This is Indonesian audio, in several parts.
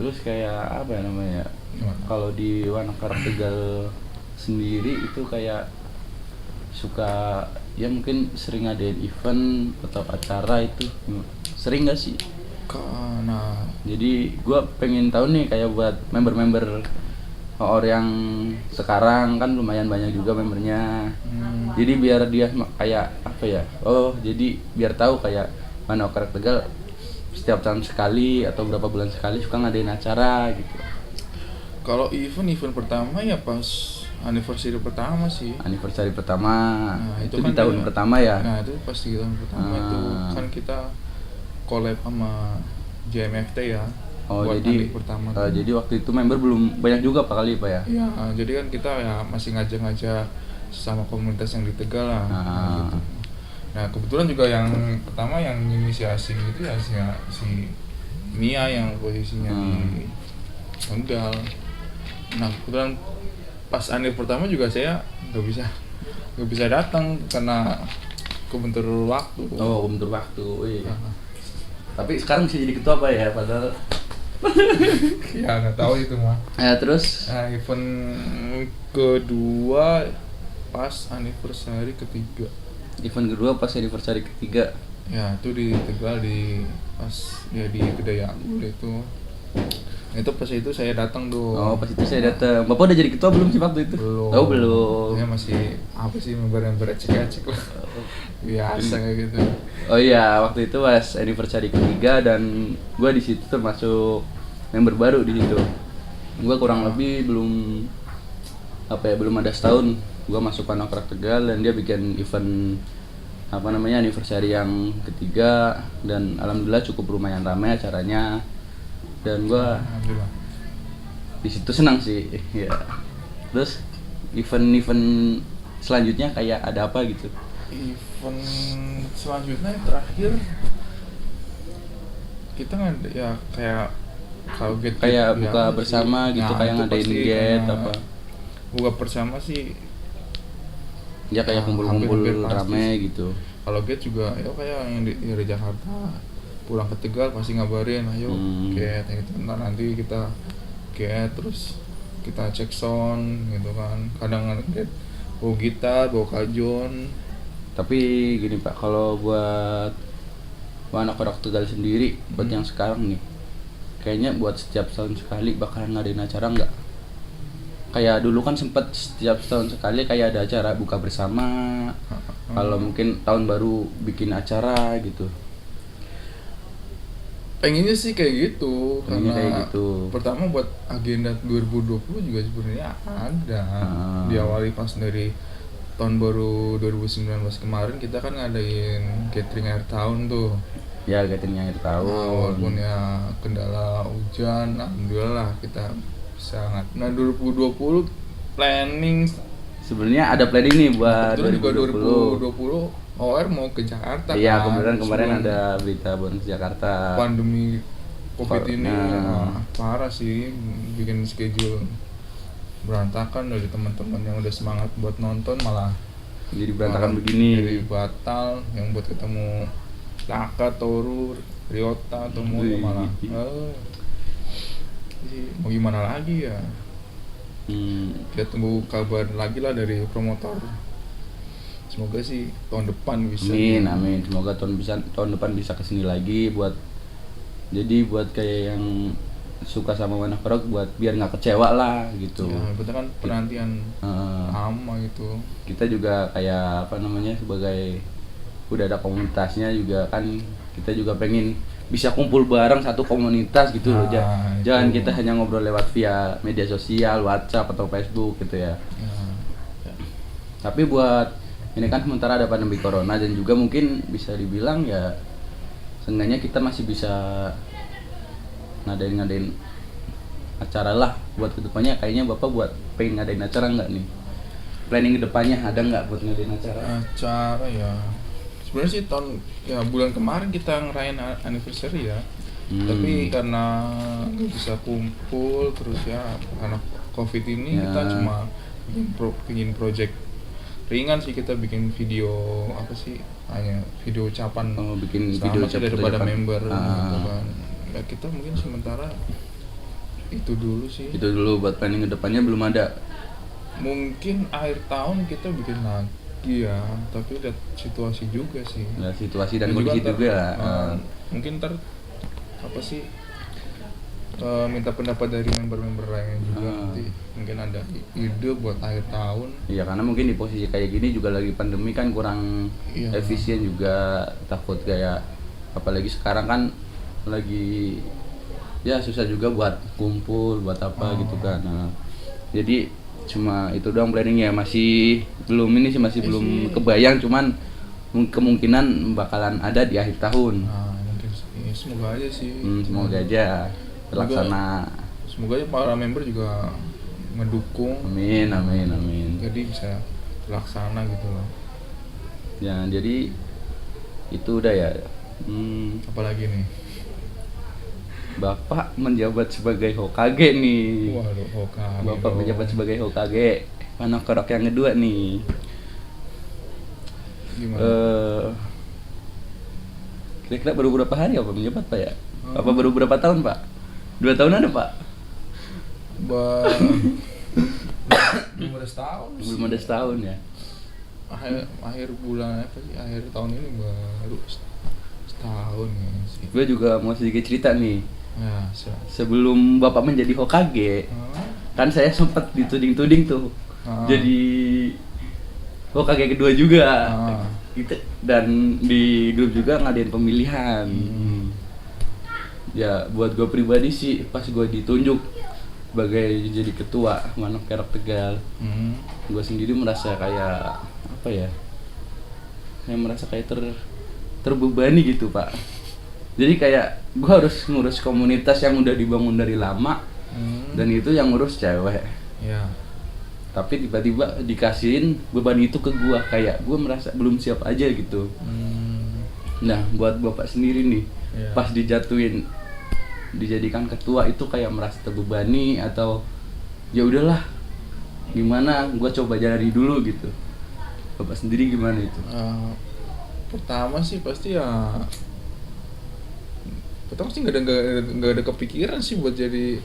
Terus kayak apa ya namanya? Kalau di Wanakarak Tegal sendiri itu kayak suka ya mungkin sering ngadain event atau acara itu sering nggak sih? Nah, Jadi gue pengen tahu nih kayak buat member-member orang yang sekarang kan lumayan banyak juga membernya. Jadi biar dia kayak apa ya? Oh jadi biar tahu kayak Wanakarak Tegal setiap tahun sekali atau berapa bulan sekali suka ngadain acara gitu. kalau event pertama ya pas anniversary pertama sih. Anniversary pertama Nah, itu itu di kan tahun kayak- pertama ya. Nah, itu pas di tahun pertama itu kan kita collab sama JMFT ya. Oh buat jadi Andi pertama tuh. jadi waktu itu member belum banyak juga Pak kali Pak ya. Iya, jadi kan kita ya masih ngajak-ngajak sama komunitas yang di Tegal lah. Gitu. Nah, kebetulan juga yang pertama yang inisiasi itu ya si Mia yang posisinya di Tegal. Nah, kebetulan pas anir pertama juga saya nggak bisa datang karena kebentur waktu. Oh bentur waktu. Tapi sekarang bisa jadi ketua Pak ya padahal. Ya nggak tahu itu mah. Ya terus Nah, event kedua pas anniversary ketiga. event kedua pas anniversary ketiga. Ya itu di Tegal pas ya di Kedai Agul itu. Itu pas itu saya datang tuh. Oh pas itu saya datang. Bapak udah jadi ketua belum sih waktu itu? Belum. Oh belum. Saya masih apa sih member ecek-ecek lah. Biasa kayak gitu. Oh iya waktu itu pas anniversary ketiga dan gue di situ termasuk member baru di situ. Gue kurang lebih belum ada setahun gue masuk Wanakarak Tegal dan dia bikin event anniversary yang ketiga dan alhamdulillah cukup lumayan ramai acaranya dan gue Alhamdulillah. di situ senang sih ya. Terus event selanjutnya kayak ada apa gitu? Event selanjutnya yang terakhir kita ngada ya kayak kalau get Kayak ya, buka bersama sih. gitu Nah, kayak itu ngadain pasti get kayak apa? Buka bersama sih Ya kayak kumpul-kumpul hampir pasti rame sih. gitu. Kalau get juga ya kayak yang dari Jakarta pulang ke Tegal pasti ngabarin ayo get gitu. Ntar nanti kita get terus kita cek sound gitu kan. Kadang get bawa gitar, bawa kajon. Tapi gini Pak, kalau buat Wanakarak Tegal sendiri buat yang sekarang nih, kayaknya buat setiap tahun sekali bakalan ngadain acara nggak? Kayak dulu kan sempet setiap tahun sekali kayak ada acara buka bersama. Kalau mungkin tahun baru bikin acara gitu. Pengennya sih kayak gitu. Pengennya karena kayak gitu. Pertama buat agenda 2020 juga sebenarnya ada. Diawali pas dari tahun baru 2019 kemarin kita kan ngadain catering akhir tahun tuh. Ya catering akhir tahun. Walaupun ya kendala hujan, alhamdulillah kita bisa Nah 2020 planning Sebenarnya ada planning nih buat kebetulan juga 2020. 2020 OR mau ke Jakarta Iya, kan. kemarin Sebelum ada berita bonus Jakarta. pandemi Covid ini Nah. parah sih, bikin schedule berantakan dari teman-teman yang udah semangat buat nonton malah Jadi berantakan begini. jadi batal. Yang buat ketemu Taka, Toru, Ryota atau Mono malah mau gimana lagi ya. Kita tunggu kabar lagi lah dari promotor. Semoga sih tahun depan bisa. Amin. Semoga tahun depan bisa kesini lagi buat kayak yang suka sama Wanakarak buat biar nggak kecewa lah gitu. Ya, kita kan penantian lama gitu. Kita juga kayak sebagai udah ada komunitasnya juga kan kita juga pengen bisa kumpul bareng satu komunitas gitu loh. Jangan kita hanya ngobrol lewat via media sosial, WhatsApp atau Facebook gitu ya. Tapi buat ini kan sementara ada pandemi corona dan juga mungkin bisa dibilang ya seenggaknya kita masih bisa ngadain acara lah buat kedepannya. Kayaknya Bapak buat pengen ngadain acara nggak nih? Planning kedepannya ada nggak buat ngadain acara? Acara ya sebenarnya sih bulan kemarin kita ngerayain anniversary ya. Tapi karena nggak bisa kumpul terus ya karena Covid ini kita cuma bikin project ringan sih. Kita bikin video hanya video ucapan bikin video ucapan daripada member gitu kan. Ya kita mungkin sementara itu dulu sih. Itu dulu buat planning kedepannya belum ada. Mungkin akhir tahun kita bikin lagi ya, tapi lihat situasi juga sih. Nah, situasi dan juga kondisi ntar, juga. mungkin ntar apa sih, minta pendapat dari member-member lain juga nanti mungkin ada ide buat akhir tahun. Iya, karena mungkin di posisi kayak gini juga lagi pandemi kan kurang efisien juga, takut kayak apalagi sekarang kan lagi ya susah juga buat kumpul buat apa gitu kan. Nah, jadi cuma itu doang planningnya, masih belum ini sih, masih belum kebayang, cuman kemungkinan bakalan ada di akhir tahun. Mungkin semoga aja sih. Semoga aja terlaksana. Semoga aja para member juga ngedukung. Amin, amin, amin. Jadi bisa terlaksana gitu loh. Ya, jadi itu udah ya. Apalagi nih? Bapak menjabat sebagai Hokage nih. Waduh, Hokage. Bapak menjabat sebagai Hokage. Wanokorok yang kedua nih. Gimana? Kira-kira baru berapa hari apa menjabat Pak ya? Apa baru berapa tahun Pak? 2 tahun ada Pak? Belum ada setahun sih. Belum ada setahun ya? Akhir bulan apa sih? Akhir tahun ini baru setahun ya sih. Gue juga mau sedikit cerita nih. Ya, sebelum Bapak menjadi Hokage, kan saya sempat dituding-tuding tuh. Jadi Hokage kedua juga. Gitu. Dan di grup juga ngadain pemilihan. Ya buat gue pribadi sih, pas gue ditunjuk sebagai jadi ketua Wanokorok Tegal, gue sendiri merasa kayak apa ya? Saya merasa kayak terbebani gitu Pak. Jadi kayak gue harus ngurus komunitas yang udah dibangun dari lama, dan itu yang ngurus cewek. Ya. Tapi tiba-tiba dikasihin beban itu ke gue, kayak gue merasa belum siap aja gitu. Nah buat Bapak sendiri nih, pas dijadikan ketua itu kayak merasa terbebani atau ya udahlah gimana, gue coba jalani dulu gitu. Bapak sendiri gimana itu? Pertama sih pasti ya, nggak ada kepikiran sih buat jadi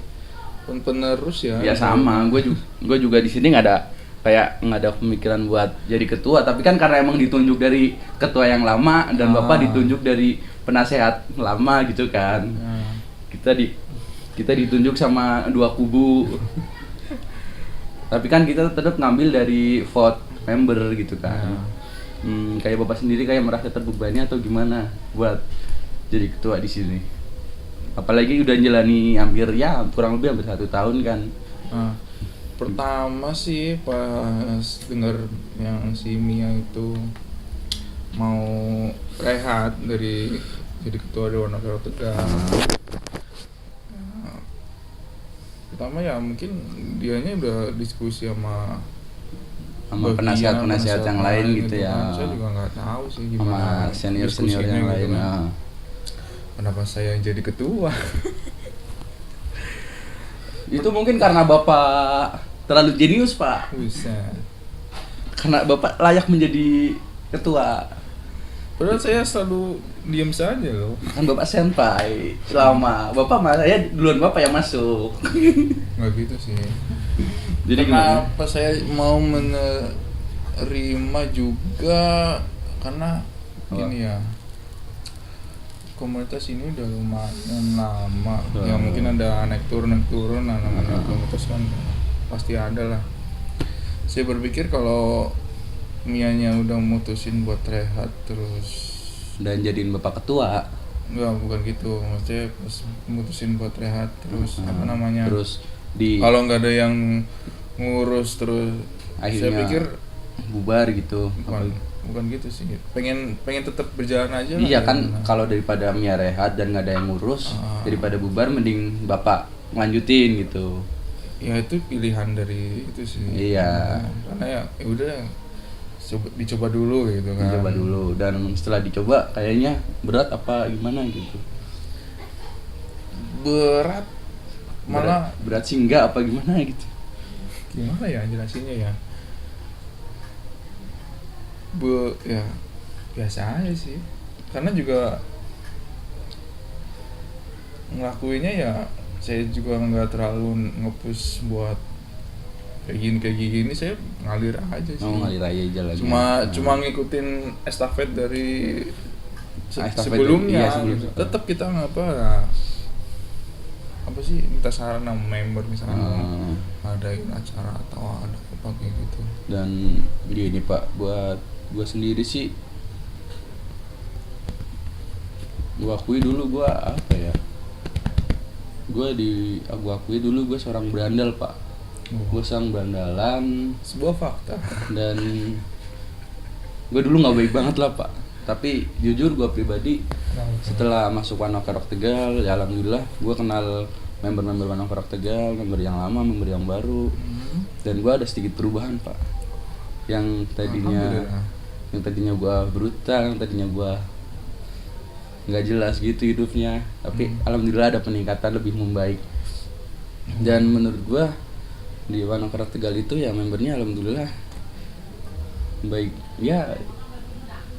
penerus ya. Ya sama, gue juga di sini nggak ada pemikiran buat jadi ketua, tapi kan karena emang ditunjuk dari ketua yang lama dan Bapak ditunjuk dari penasehat lama gitu kan. Kita ditunjuk sama dua kubu. Tapi kan kita tetap ngambil dari vote member gitu kan. Kayak Bapak sendiri kayak merasa terbebani atau gimana buat jadi ketua di sini? Apalagi udah jalani kurang lebih hampir 1 tahun kan. Pertama sih pas dengar yang si Mia itu mau rehat dari jadi ketua Dewan Wanokorok Tegal. Pertama ya mungkin dianya udah diskusi sama penasihat yang lain gitu ya. Saya juga nggak tahu sih gimana sama senior yang lain. Gitu kan. Kenapa saya yang jadi ketua? Itu mungkin karena Bapak terlalu jenius Pak. Bisa. Karena Bapak layak menjadi ketua. Padahal saya selalu diam saja loh. Kan Bapak senpai selama Bapak saya duluan Bapak yang masuk. Nggak gitu sih. Jadi kenapa saya mau menerima juga karena gini ya, komunitas ini udah lumayan lama. Ya mungkin ada naik turun namanya komunitas kan pasti ada lah. Saya berpikir kalau Mianya udah mutusin buat rehat terus dan jadiin Bapak ketua. Enggak, bukan gitu. Maksudnya pas mutusin buat rehat terus terus kalau nggak ada yang ngurus terus akhirnya saya pikir bubar gitu. Bukan gitu sih, pengen tetap berjalan aja. Iya kan, kalau daripada Mia rehat dan nggak ada yang ngurus, daripada bubar mending Bapak lanjutin gitu. Ya itu pilihan dari itu sih. Iya. Karena ya udah dicoba dulu gitu kan. Dicoba dulu, dan setelah dicoba kayaknya berat apa gimana gitu. Berat sih enggak apa gimana gitu. Gimana ya jelasinnya ya? Ya biasa aja sih. Karena juga ngelakuinnya ya saya juga nggak terlalu nge-push buat kayak gini, saya ngalir aja sih. Ngalir aja lagi. Cuma ngikutin estafet dari Estafet sebelumnya. iya, gitu. Tetap kita apa sih, minta saran sama member misalnya mau adain acara atau ada apa kayak gitu. Dan gini Pak, buat gue sendiri sih, gue akui dulu gue apa ya, gue akui dulu gue seorang berandal Pak. Gue seorang berandalan, sebuah fakta. Dan gue dulu nggak baik banget lah Pak. Tapi jujur gue pribadi setelah masuk One Ok Rock Tegal, ya alhamdulillah gue kenal member-member One Ok Rock Tegal, member yang lama, member yang baru, dan gue ada sedikit perubahan Pak. Yang tadinya gue brutal, yang tadinya gue nggak jelas gitu hidupnya, tapi alhamdulillah ada peningkatan lebih membaik. Dan menurut gue di One Ok Rock Tegal itu ya membernya alhamdulillah baik ya.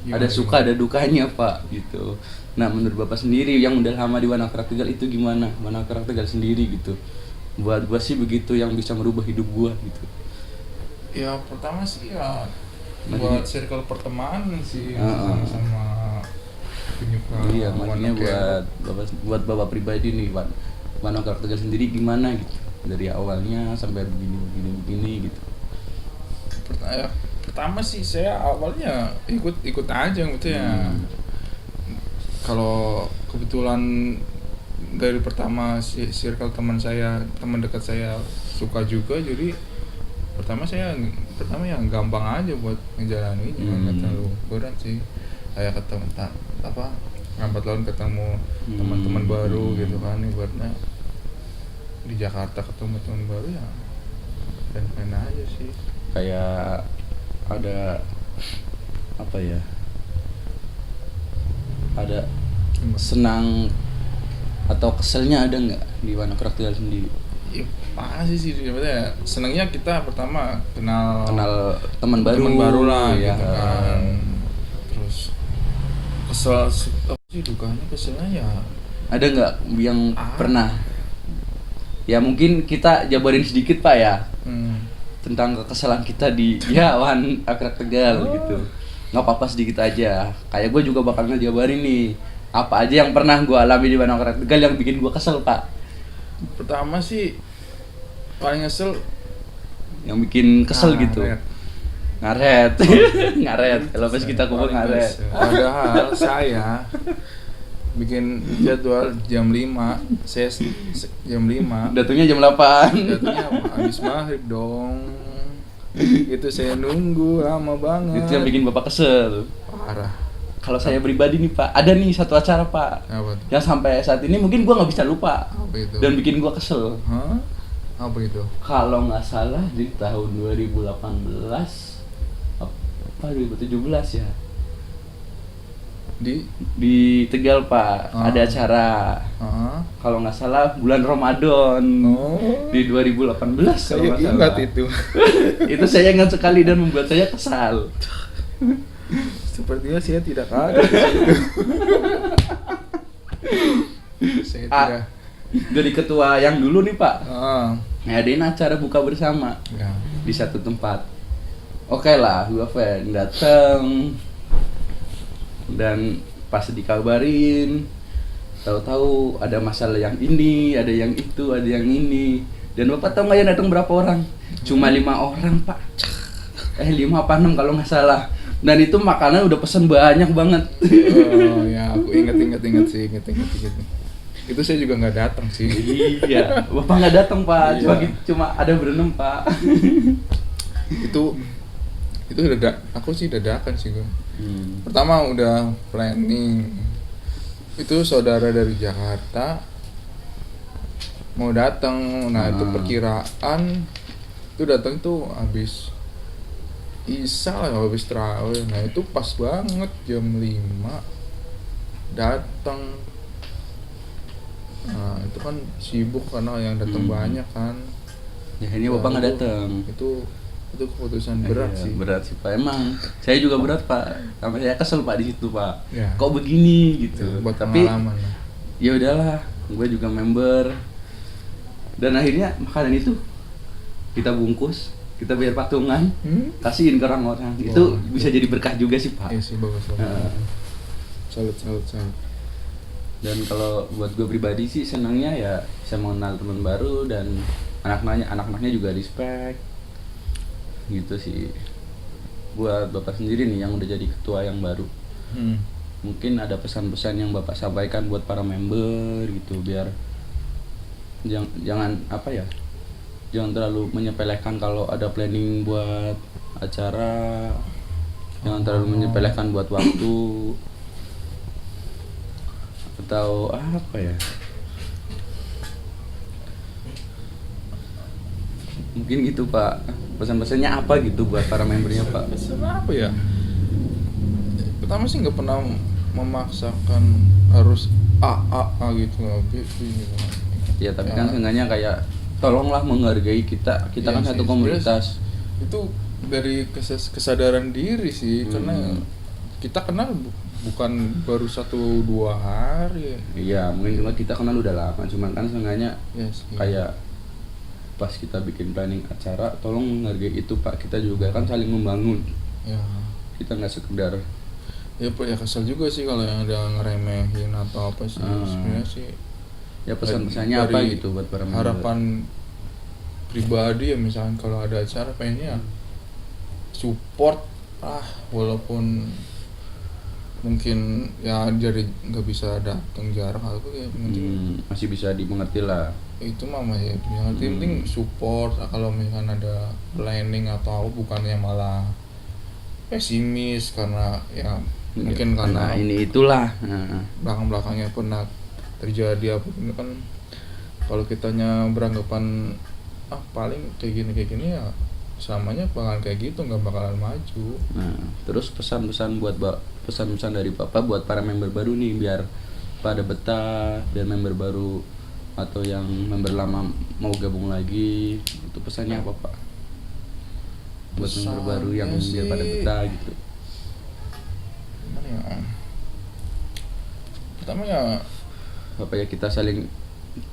Ada suka ada dukanya Pak gitu. Nah menurut Bapak sendiri yang udah lama di One Ok Rock Tegal itu gimana? One Ok Rock Tegal sendiri gitu. Buat gua sih begitu yang bisa merubah hidup gua gitu. Ya pertama sih ya buat circle pertemanan sih sama penyuka. Iya, makanya buat Bapak pribadi nih One Ok Rock Tegal sendiri gimana gitu. Dari awalnya sampai begini gitu. Pertama sih saya awalnya ikut aja gitu ya. Kalau kebetulan dari pertama circle teman dekat saya suka juga, jadi pertama yang gampang aja buat ngejalanin, nggak terlalu berat sih. Kayak ketemu lambat laun ketemu teman-teman baru gitu kan, ibaratnya di Jakarta ketemu teman baru ya keren aja sih. Kayak ada apa ya, ada senang atau keselnya ada nggak di One Ok Rock Tegal sendiri? Ya pasti sih sebenarnya senangnya kita pertama kenal teman baru lah ya, gitu kan. Terus kesel apa sih, dukanya keselnya ya ada nggak yang pernah ya, mungkin kita jabarin sedikit Pak ya tentang kekesalan kita di One Ok Rock Tegal gitu. Nggak apa-apa sedikit aja, kayak gue juga bakal ngejabarin nih apa aja yang pernah gue alami di One Ok Rock Tegal yang bikin gue kesel Pak. Pertama sih paling kesel yang bikin kesel gitu ngaret kalau pas kita kumpul ngaret. Padahal saya bikin jadwal jam 5, saya jam 5, datangnya jam 8. Datangnya habis maghrib dong. Itu saya nunggu lama banget. Itu yang bikin Bapak kesel. Parah. Kalau saya pribadi nih Pak, ada nih satu acara Pak. Apa tuh? Yang sampai saat ini mungkin gua nggak bisa lupa. Apa itu? Dan bikin gua kesel. Hah? Apa itu? Kalau nggak salah di tahun 2018 apa 2017 ya. Di Tegal Pak, ada acara. Kalau nggak salah bulan Ramadan. Di 2018 saya ingat itu. Itu saya ingat sekali dan membuat saya kesal. Sepertinya saya tidak ada di situ. Saya tidak. Dari ketua yang dulu nih Pak, ngadain acara buka bersama di satu tempat. Oke lah, gue dateng. Dan pas dikabarin, tahu-tahu ada masalah yang ini, ada yang itu, ada yang ini. Dan Bapak tahu nggak yang datang berapa orang? Cuma 5 orang Pak. 5 apa 6 kalau nggak salah. Dan itu makanan udah pesen banyak banget. Oh ya, aku inget sih. Itu saya juga nggak datang sih. Iya, Bapak nggak datang Pak. Cuma ada berenam Pak. Itu aku sih dadakan sih gue. Pertama udah planning. Itu saudara dari Jakarta mau datang. Nah itu perkiraan itu datang tuh habis Isya lah, habis terawih. Nah itu pas banget jam 5 datang. Nah itu kan sibuk karena yang datang banyak kan. Ya ini Bapak nggak datang. Itu keputusan berat sih. Berat sih Pak, emang saya juga berat Pak. Sampai saya kesel Pak di situ Pak. Ya. Kok begini gitu. Buat tapi pengalaman. Ya udahlah, gue juga member. Dan akhirnya makanan itu kita bungkus, kita bayar patungan, kasihin ke orang-orang. Itu bisa jadi berkah juga sih Pak. Iya sih, bagus. Salut. Dan kalau buat gue pribadi sih senangnya ya bisa mengenal teman baru dan anak-anaknya juga respect gitu sih. Buat Bapak sendiri nih yang udah jadi ketua yang baru, mungkin ada pesan-pesan yang Bapak sampaikan buat para member gitu, biar jangan jangan terlalu menyepelekan kalau ada planning buat acara, jangan terlalu menyepelekan buat waktu atau apa ya, mungkin gitu Pak, pesan-pesannya apa gitu buat para membernya Pak? Pesan apa ya? Pertama sih nggak pernah memaksakan harus A gitu gitu. Ya tapi kan seenggaknya kayak tolonglah menghargai kita kan satu komunitas. Itu dari kesadaran diri sih, karena kita kenal bukan baru 1-2 hari. Iya, mungkin cuma kita kenal udah lama, cuman kan seenggaknya kayak pas kita bikin planning acara, tolong menghargai itu Pak, kita juga kan saling membangun. Ya. Kita nggak sekedar. Ya kesel juga sih kalau yang ada ngeremehin atau apa sih. Sebenarnya sih. Ya pesan-pesannya apa gitu buat para member? Harapan pribadi ya, misalkan kalau ada acara pengennya support walaupun mungkin ya jadi nggak bisa datang jarang atau ya masih bisa dimengerti lah. Itu mah masih yang penting support. Kalau misalkan ada planning atau apa, bukannya malah pesimis karena ya mungkin karena ini itulah belakangnya pernah terjadi apa ini kan. Kalau kitanya beranggapan paling kayak gini ya selamanya bakalan kayak gitu, nggak bakalan maju. Terus pesan-pesan dari Bapak buat para member baru nih, biar pada betah, biar member baru atau yang member lama mau gabung lagi, itu pesannya apa Pak? Buat member baru yang biar pada betah gitu. Gimana ya? Pertama ya Bapak ya, kita saling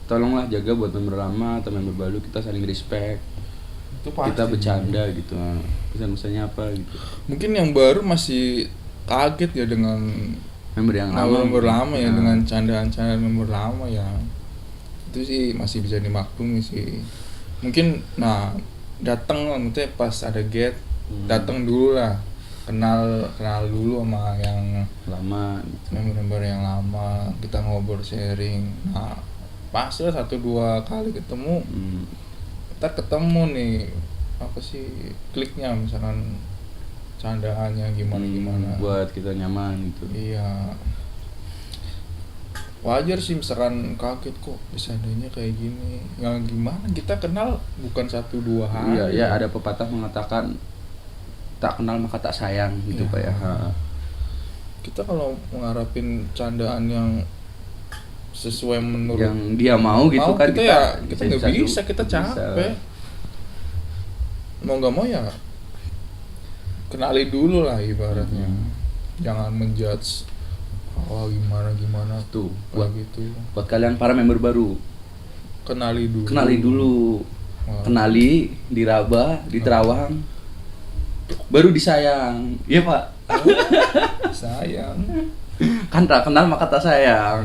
tolonglah jaga buat member lama atau member baru, kita saling respect. Itu pasti. Kita bercanda gitu. Pesan-pesannya apa gitu? Mungkin yang baru masih kaget ya dengan member yang lama. Member lama ya, dengan candaan-candaan member lama ya. Itu sih masih bisa dimaklumi sih. Mungkin datang maksudnya pas ada gate, datang dulu lah. Kenal dulu sama yang lama, member yang lama, kita ngobrol sharing. Pas lah 1-2 kali ketemu, kita ketemu nih apa sih kliknya, misalkan candaannya gimana buat kita nyaman gitu. Iya, wajar sih misalkan kaget kok bisa adanya kayak gini. Yang gimana, kita kenal bukan 1-2 hari. Iya, ada pepatah mengatakan tak kenal maka tak sayang gitu Pak ya. Kita kalau mengharapin candaan yang sesuai menurut yang dia mau gitu kan, kita nggak bisa, kita capek. Mau nggak mau ya kenali dulu lah ibaratnya. Jangan menjudge gimana tuh buat gitu. Buat kalian para member baru, kenali dulu. Kenali, diraba, diterawang, baru disayang. Iya Pak. Sayang. Kan tak kenal maka tak sayang.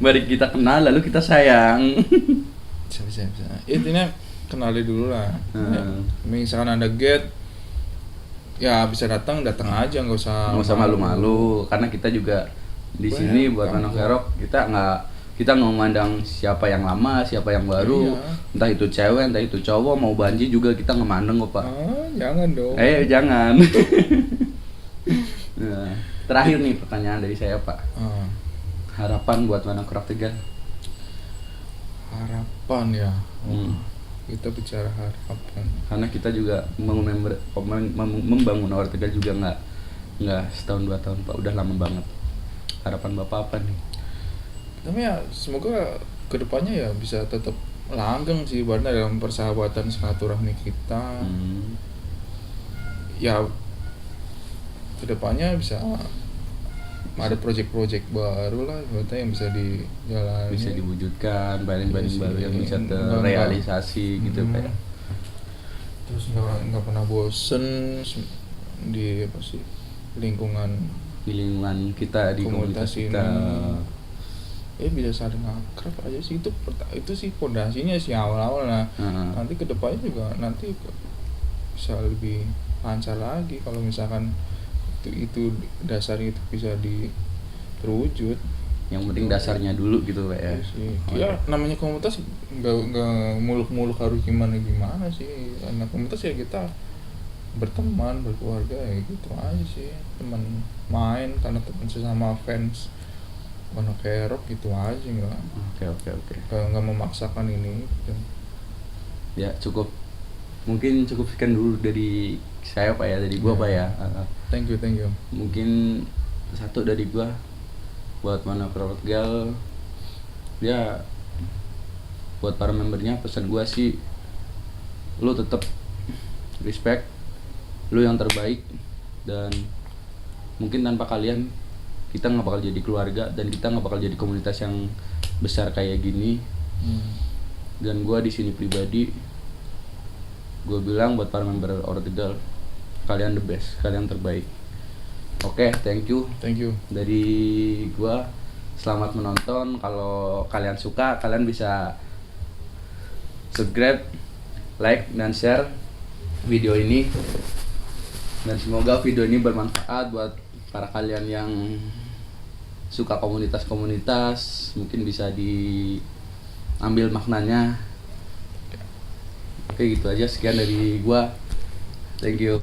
Mari kita kenal lalu kita sayang. Bisa. Intinya kenali dulu lah. Misalkan ada gate, ya bisa datang aja, nggak usah malu-malu. Karena kita juga di sini buat anak kerok, kita nggak memandang siapa yang lama, siapa yang baru. Entah itu cewek, entah itu cowok, mau banji juga kita nggak mandang kok Pak. Jangan dong. Jangan. Terakhir nih pertanyaan dari saya Pak. Harapan buat anak Kerok Tegal. Harapan ya. Kita bicara harapan. Karena kita juga membangun Awar Tegal juga nggak setahun 2 tahun Pak, udah lama banget. Harapan Bapak apa nih? Tapi ya semoga kedepannya ya bisa tetap langgeng sih dalam persahabatan silaturahmi kita. Ya kedepannya bisa ada project-project baru lah buatnya yang bisa dijalani, bisa diwujudkan, planning-planning Iya baru sih. yang bisa Enggak. terrealisasi gitu Hmm. kayak. Terus nggak pernah bosen di apa sih lingkungan Di lingkungan kita, di komunitas kita. Bisa saling akrab aja sih, itu sih fondasinya sih awal-awal. Nah nanti kedepannya juga nanti bisa lebih lancar lagi kalau misalkan itu dasarnya itu bisa terwujud. Yang penting dasarnya dulu gitu Pak ya. Iya sih. Oh, Ya iya. namanya komunitas nggak muluk-muluk harus gimana sih. Karena komunitas ya kita berteman, berkeluarga ya gitu aja sih. Teman main karena teman sesama fans warna kayak rock gitu aja, Oke. nggak memaksakan ini gitu. Ya mungkin cukup sekian dulu dari saya Pak ya, dari gua Pak ya. Thank you. Mungkin satu dari gua buat Mana Portugal ya, buat para membernya pesan gua sih, lu tetap respect, lu yang terbaik, dan mungkin tanpa kalian kita nggak bakal jadi keluarga dan kita nggak bakal jadi komunitas yang besar kayak gini. Dan gua di sini pribadi gue bilang buat para member Portugal, kalian the best, kalian terbaik. Oke, thank you dari gua. Selamat menonton. Kalau kalian suka, kalian bisa subscribe, like, dan share video ini. Dan semoga video ini bermanfaat buat para kalian yang suka komunitas-komunitas. Mungkin bisa diambil maknanya. Oke, gitu aja. Sekian dari gua. Thank you.